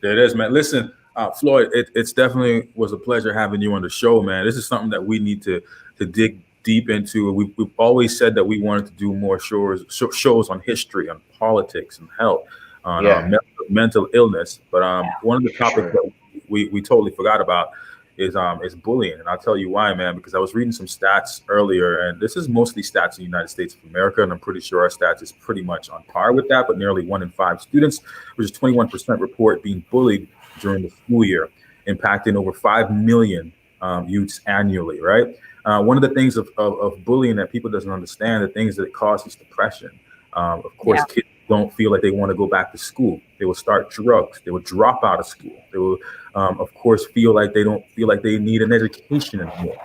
There it is, man. Listen, Floyd, it's definitely was a pleasure having you on the show, man. This is something that we need to dig deep into. We've always said that we wanted to do more shows on history, on politics, and health, on mental illness. But one of the topics that we totally forgot about is bullying, and I'll tell you why, man. Because I was reading some stats earlier, and this is mostly stats in the United States of America, and I'm pretty sure our stats is pretty much on par with that. But nearly 1 in 5 students, which is 21%, report being bullied during the school year, impacting over 5 million youths annually. Right. One of the things of bullying that people doesn't understand, the things that it causes depression. Of course, kids don't feel like they want to go back to school. They will start drugs. They will drop out of school. They will, of course, feel like they don't feel like they need an education anymore.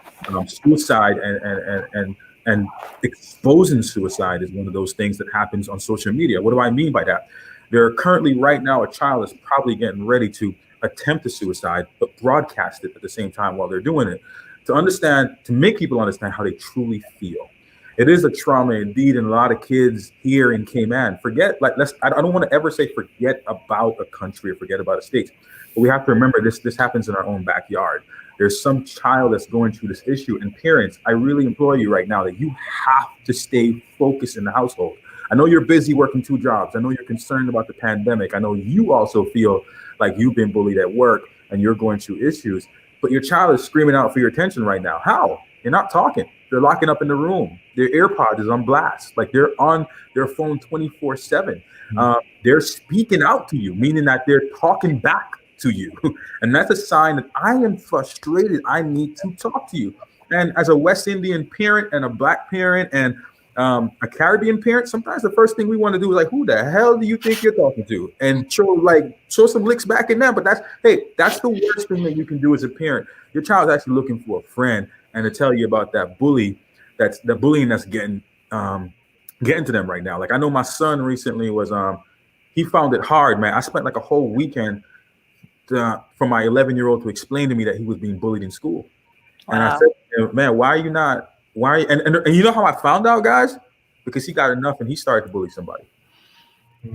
Suicide and exposing suicide is one of those things that happens on social media. What do I mean by that? There are currently right now a child is probably getting ready to attempt a suicide, but broadcast it at the same time while they're doing it to make people understand how they truly feel. It is a trauma indeed, and a lot of kids here in Cayman I don't want to ever say forget about a country or forget about a state, but we have to remember this happens in our own backyard. There's some child that's going through this issue, and parents, I really implore you right now that you have to stay focused in the household. I know you're busy working 2 jobs. I know you're concerned about the pandemic. I know you also feel like you've been bullied at work and you're going through issues, but your child is screaming out for your attention right now. How? You're not talking. They're locking up in the room. Their AirPods is on blast. Like they're on their phone 24/7. They're speaking out to you, meaning that they're talking back to you. And that's a sign that I am frustrated. I need to talk to you. And as a West Indian parent and a Black parent and a Caribbean parent, sometimes the first thing we want to do is like, who the hell do you think you're talking to? And show some licks back in them. But that's the worst thing that you can do as a parent. Your child's actually looking for a friend and to tell you about that bullying that's getting to them right now. Like I know my son recently was he found it hard, man. I spent like a whole weekend for my 11-year-old to explain to me that he was being bullied in school. Wow. And I said, man, why are you not? Why? And you know how I found out, guys? Because he got enough and he started to bully somebody.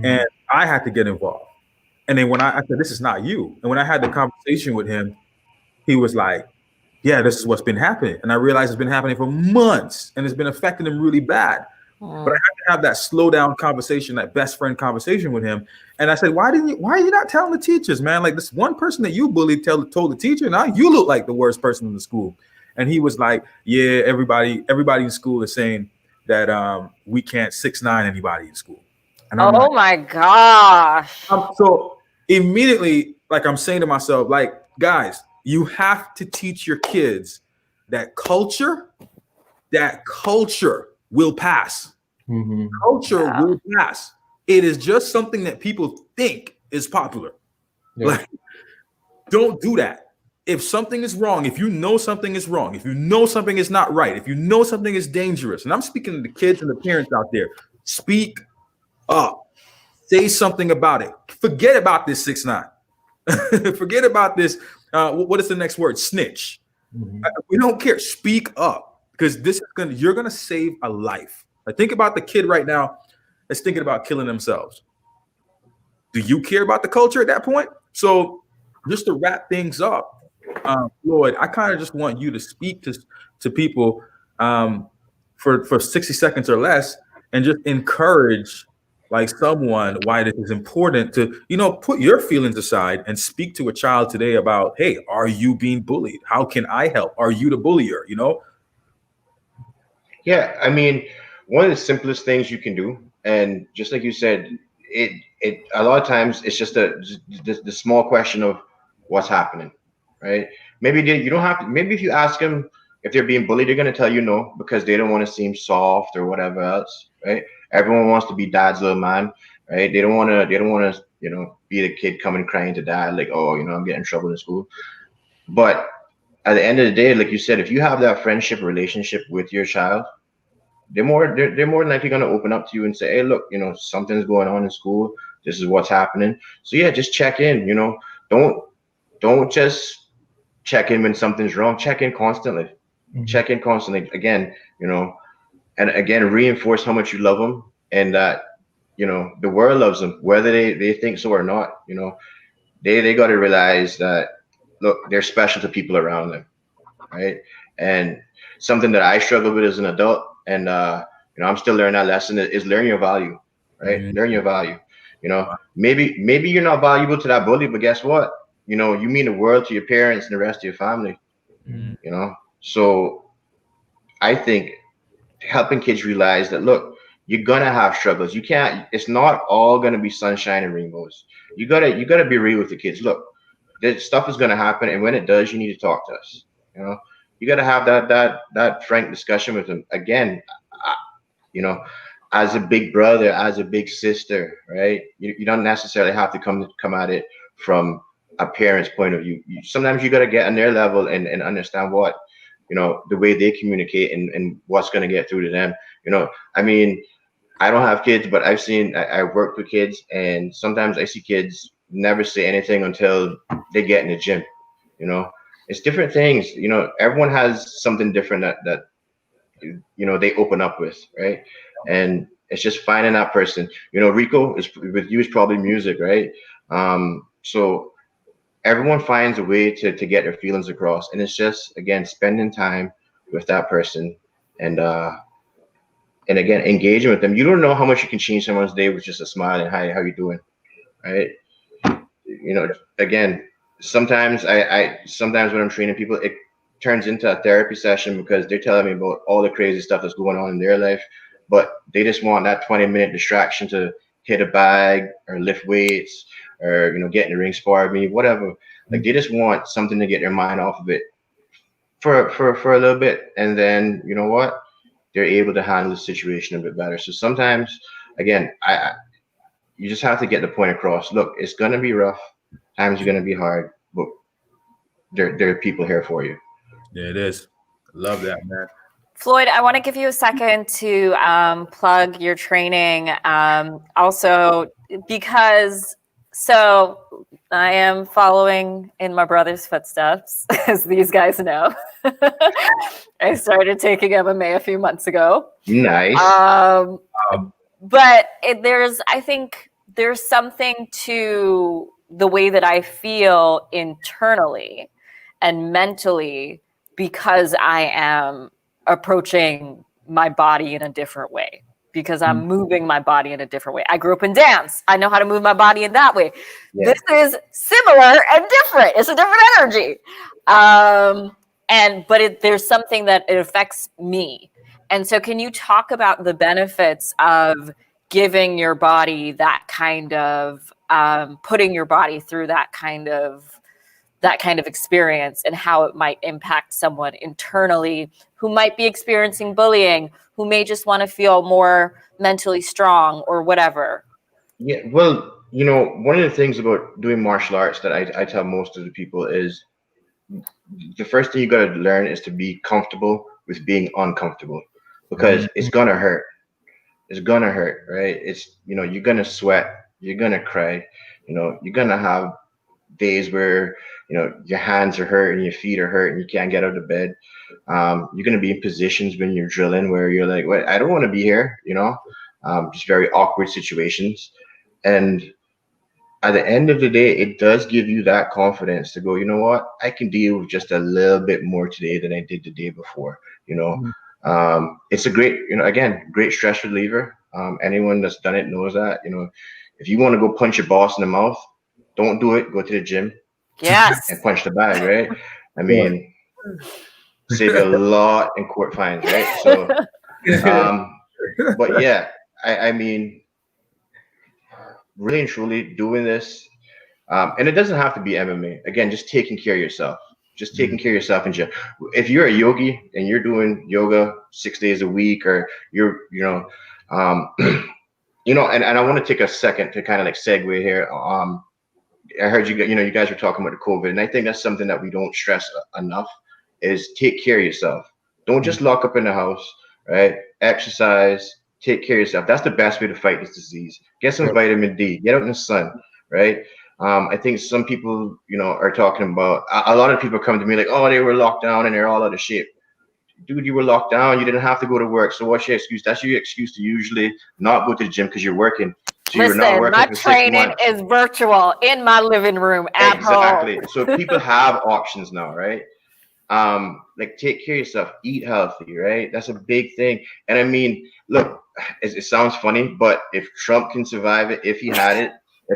And I had to get involved. And then when I said, this is not you. And when I had the conversation with him, he was like, yeah, this is what's been happening. And I realized it's been happening for months and it's been affecting him really bad. But I had to have that slow down conversation, that best friend conversation with him. And I said, why are you not telling the teachers, man? Like this one person that you bullied told the teacher, now you look like the worst person in the school. And he was like, yeah, everybody in school is saying that we can't 6'9" anybody in school. And I'm like, my gosh. So immediately, like I'm saying to myself, like, guys, you have to teach your kids that culture will pass. Culture will pass. It is just something that people think is popular. Like, don't do that. If something is wrong, if you know something is wrong, if you know something is not right, if you know something is dangerous, and I'm speaking to the kids and the parents out there, speak up. Say something about it. Forget about this 6'9". Forget about this. What is the next word? Snitch. We don't care. Speak up, because you're gonna save a life. Like, think about the kid right now that's thinking about killing themselves. Do you care about the culture at that point? So, just to wrap things up, Lloyd, I kind of just want you to speak to people for 60 seconds or less, and just encourage like someone why it is important to, put your feelings aside and speak to a child today about, hey, are you being bullied? How can I help? Are you the bullier? Yeah, I mean, one of the simplest things you can do, and just like you said, it a lot of times it's just the small question of what's happening, right? Maybe you don't have to. Maybe if you ask them if they're being bullied, they're going to tell you no because they don't want to seem soft or whatever else, right? Everyone wants to be dad's little man. right? They don't want to, be the kid coming crying to dad, like, oh, I'm getting in trouble in school. But at the end of the day, like you said, if you have that friendship relationship with your child, they're more than likely going to open up to you and say, hey, look, something's going on in school. This is what's happening. So yeah, just check in. Don't just check in when something's wrong. Check in constantly. Check in constantly. Again, and again, reinforce how much you love them, and that the world loves them, whether they think so or not. They got to realize that, look, they're special to people around them, right? And something that I struggle with as an adult, and I'm still learning that lesson, is learn your value, right? Learn your value. Maybe you're not valuable to that bully, but guess what? You mean the world to your parents and the rest of your family. So I think helping kids realize that, look, you're gonna have struggles. You can't. It's not all gonna be sunshine and rainbows. You gotta be real with the kids. Look, this stuff is gonna happen, and when it does, you need to talk to us. You gotta have that frank discussion with them. Again, you know, as a big brother, as a big sister, right? You don't necessarily have to come at it from a parent's point of view. Sometimes you got to get on their level and understand what, the way they communicate and what's going to get through to them. I mean, I don't have kids, but I work with kids, and sometimes I see kids never say anything until they get in the gym. It's different things. Everyone has something different that they open up with, right? And it's just finding that person. Rico is with you is probably music, right? So everyone finds a way to get their feelings across, and it's just, again, spending time with that person, and again, engaging with them. You don't know how much you can change someone's day with just a smile and hi, how you doing, right? Again, sometimes sometimes when I'm training people, it turns into a therapy session because they're telling me about all the crazy stuff that's going on in their life, but they just want that 20-minute distraction to hit a bag or lift weights or get in the ring, spar with me, whatever. Like, they just want something to get their mind off of it for a little bit, and then what, they're able to handle the situation a bit better. So sometimes, again, you just have to get the point across. Look, it's gonna be rough. Times are gonna be hard, but there are people here for you. Yeah, it is. Love that, man. Floyd, I want to give you a second to plug your training. Also, because I am following in my brother's footsteps, as these guys know. I started taking MMA a few months ago. Nice. But I think there's something to the way that I feel internally and mentally, because I am approaching my body in a different way, because I'm moving my body in a different way. I grew up in dance. I know how to move my body in that way. Yeah. This is similar and different. It's a different energy. But there's something that it affects me. And so can you talk about the benefits of giving your body that kind of, putting your body through that kind of experience, and how it might impact someone internally who might be experiencing bullying, who may just want to feel more mentally strong or whatever? Yeah, well, one of the things about doing martial arts that I tell most of the people is the first thing you got to learn is to be comfortable with being uncomfortable, because it's gonna hurt. It's gonna hurt, right? It's, you're gonna sweat, you're gonna cry, you're gonna have days where your hands are hurt and your feet are hurt and you can't get out of bed. You're going to be in positions when you're drilling where you're like, "What? I don't want to be here," just very awkward situations. And at the end of the day, it does give you that confidence to go, you know what, I can deal with just a little bit more today than I did the day before. It's a great, again, great stress reliever. Anyone that's done it knows that. If you want to go punch your boss in the mouth, don't do it. Go to the gym. Yes. And punch the bag, right? I mean, save you a lot in court fines, right? So, but yeah, I mean, really and truly doing this, and it doesn't have to be MMA. Again, just taking care of yourself. Just taking care of yourself in gym. If you're a yogi and you're doing yoga 6 days a week, or you're, And I want to take a second to kind of like segue here. I heard you guys were talking about the COVID, and I think that's something that we don't stress enough is take care of yourself. Don't just lock up in the house, right? Exercise, take care of yourself. That's the best way to fight this disease. Get some vitamin D, get out in the sun, right? I think some people, are talking about, a lot of people come to me like, oh, they were locked down and they're all out of shape. Dude, you were locked down. You didn't have to go to work. So what's your excuse? That's your excuse to usually not go to the gym because you're working. So you're not Listen, working my for 6 training months. is virtual in my living room at Exactly. home. So people have options now, right? Like take care of yourself, eat healthy, right? That's a big thing. And I mean, look, it sounds funny, but if Trump can survive it, if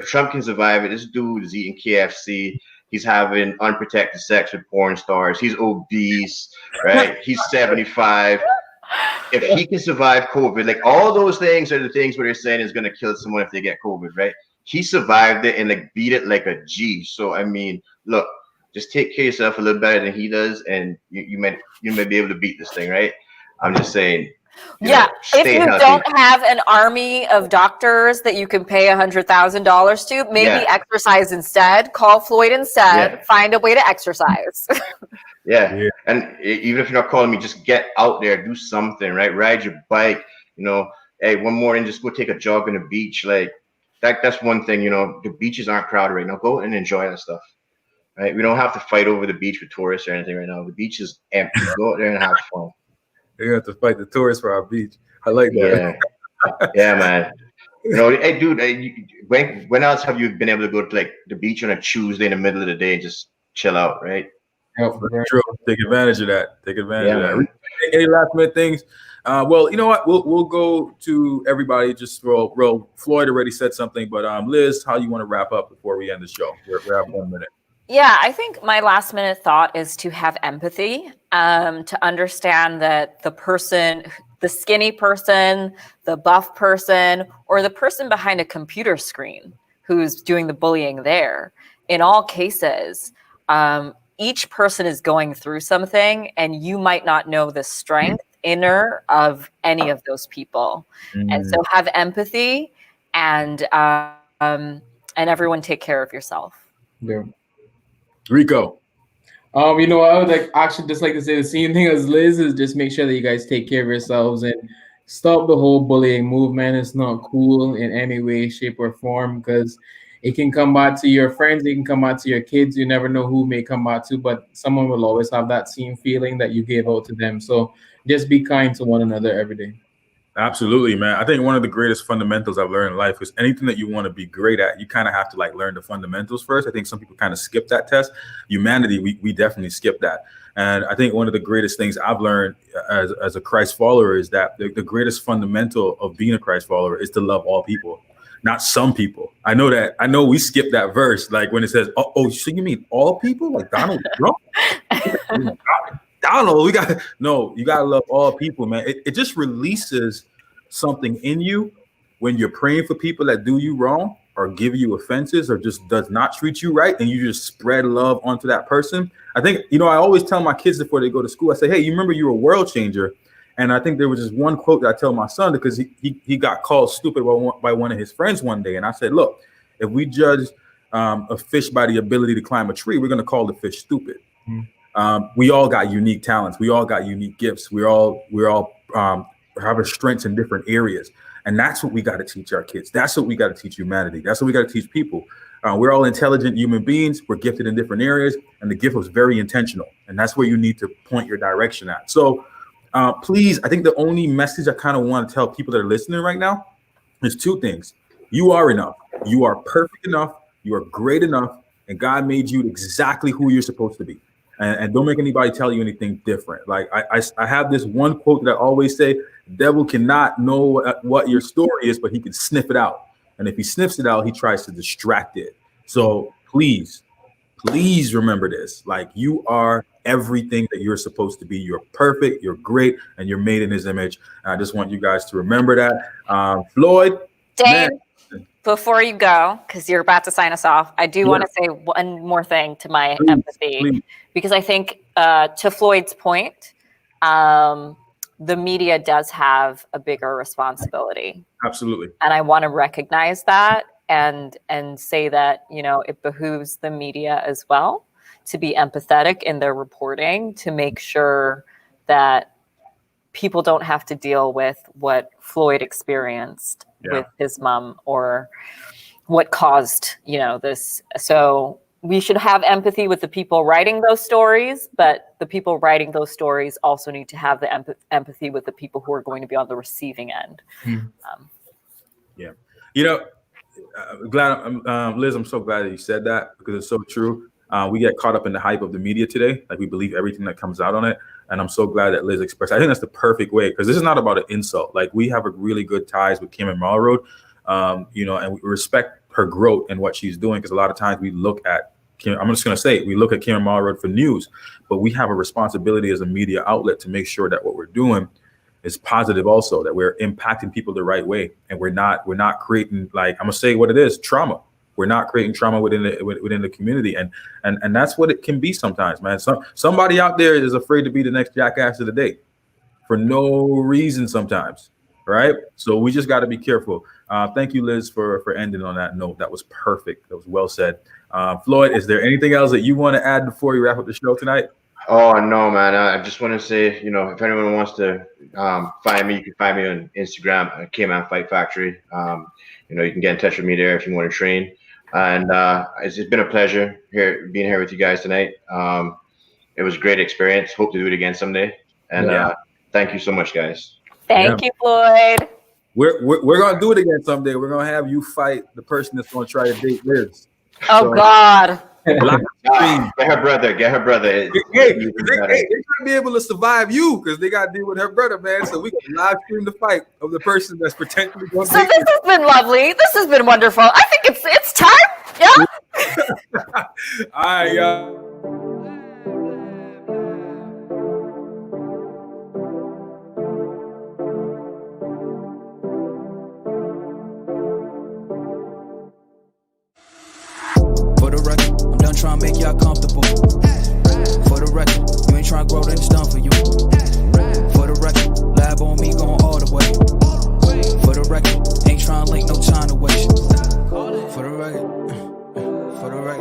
Trump can survive it, this dude is eating KFC. He's having unprotected sex with porn stars. He's obese, right? He's 75. If he can survive COVID, like all those things are the things where they're saying is going to kill someone if they get COVID, right? He survived it and like beat it like a G. So I mean, look, just take care of yourself a little better than he does, and you may be able to beat this thing, right? I'm just saying. Yeah, if stay you healthy. don't have an army of doctors that you can pay $100,000 to, maybe exercise instead. Call Floyd instead. Find a way to exercise. Yeah. And even if you're not calling me, just get out there, do something, right? Ride your bike. Hey, one morning, just go take a jog on the beach. Like that's one thing. The beaches aren't crowded right now. Go and enjoy that stuff. Right? We don't have to fight over the beach with tourists or anything right now. The beach is empty. Go out there and have fun. You have to fight the tourists for our beach. I like that. Yeah, man. Hey, dude. When else have you been able to go to like the beach on a Tuesday in the middle of the day and just chill out, right? True. Take advantage of that. Take advantage of that. Man. Any last minute things? Well, you know what? We'll go to everybody. Just real. Floyd already said something, but Liz, how you want to wrap up before we end the show? We're at 1 minute. Yeah, I think my last minute thought is to have empathy, to understand that the person, the skinny person, the buff person, or the person behind a computer screen who's doing the bullying there, in all cases, each person is going through something, and you might not know the strength inner of any of those people. And so have empathy, and everyone take care of yourself. Yeah. Rico. I would actually just like to say the same thing as Liz is just make sure that you guys take care of yourselves and stop the whole bullying movement. It's not cool in any way, shape, or form because it can come back to your friends, it can come back to your kids. You never know who may come back to, but someone will always have that same feeling that you gave out to them. So just be kind to one another every day. Absolutely, man. I think one of the greatest fundamentals I've learned in life is anything that you want to be great at, you kind of have to learn the fundamentals first. I think some people kind of skip that test. Humanity, we definitely skip that. And I think one of the greatest things I've learned as a Christ follower is that the greatest fundamental of being a Christ follower is to love all people, not some people. I know we skip that verse, like when it says, oh, so you mean all people? Like Donald Trump? Donald, you gotta love all people, man. It just releases something in you when you're praying for people that do you wrong or give you offenses or just does not treat you right, and you just spread love onto that person. I think, I always tell my kids before they go to school, I say, hey, you remember you're a world changer. And I think there was just one quote that I tell my son because he got called stupid by one of his friends one day. And I said, look, if we judge a fish by the ability to climb a tree, we're going to call the fish stupid. We all got unique talents. We all got unique gifts. We all have our strengths in different areas. And that's what we got to teach our kids. That's what we got to teach humanity. That's what we got to teach people. We're all intelligent human beings. We're gifted in different areas. And the gift was very intentional. And that's where you need to point your direction at. So please, I think the only message I kind of want to tell people that are listening right now is two things. You are enough. You are perfect enough. You are great enough. And God made you exactly who you're supposed to be. And don't make anybody tell you anything different. Like I have this one quote that I always say, the devil cannot know what your story is, but he can sniff it out. And if he sniffs it out, he tries to distract it. So please remember this. Like, you are everything that you're supposed to be. You're perfect, you're great, and you're made in his image. And I just want you guys to remember that. Floyd. Dane, before you go, because you're about to sign us off, I do want to say one more thing to my empathy, because I think to Floyd's point, the media does have a bigger responsibility. Absolutely. And I want to recognize that and say that, you know, it behooves the media as well to be empathetic in their reporting, to make sure that people don't have to deal with what Floyd experienced with his mom, or what caused, you know, this. So we should have empathy with the people writing those stories, but the people writing those stories also need to have the empathy with the people who are going to be on the receiving end. Yeah. You know, Liz, I'm so glad that you said that, because it's so true. We get caught up in the hype of the media today. Like, we believe everything that comes out on it. And I'm so glad that Liz expressed. I think that's the perfect way, because this is not about an insult. Like, we have a really good ties with Cameron Marlroad, you know, and we respect her growth and what she's doing. Because a lot of times we look at, I'm just going to say, we look at Cameron Marlroad for news, but we have a responsibility as a media outlet to make sure that what we're doing is positive also, that we're impacting people the right way. And we're not creating, like, I'm going to say what it is, trauma. We're not creating trauma within the community, and that's what it can be sometimes, man. Somebody out there is afraid to be the next jackass of the day for no reason sometimes, right? So we just got to be careful. Thank you, Liz, for ending on that note. That was perfect. That was well said. Floyd, is there anything else that you want to add before we wrap up the show tonight? Oh, no, man. I just want to say, you know, if anyone wants to find me, you can find me on Instagram, K-Man Fight Factory. You know, you can get in touch with me there if you want to train. And it's been a pleasure being here with you guys tonight. It was a great experience. Hope to do it again someday. And thank you so much, guys. Thank you, Floyd. We're gonna do it again someday. We're gonna have you fight the person that's gonna try to date Liz. Oh, God. Get her brother. Hey, they might be able to survive you, because they got to deal with her brother, man. So we can live stream the fight of the person that's potentially going to. So this has been lovely. This has been wonderful. I think it's time. Yeah. All right, y'all. For the record, I'm done trying to make y'all comfortable. For the record, you ain't trying to grow, then it's done for you. For the record, lab on me,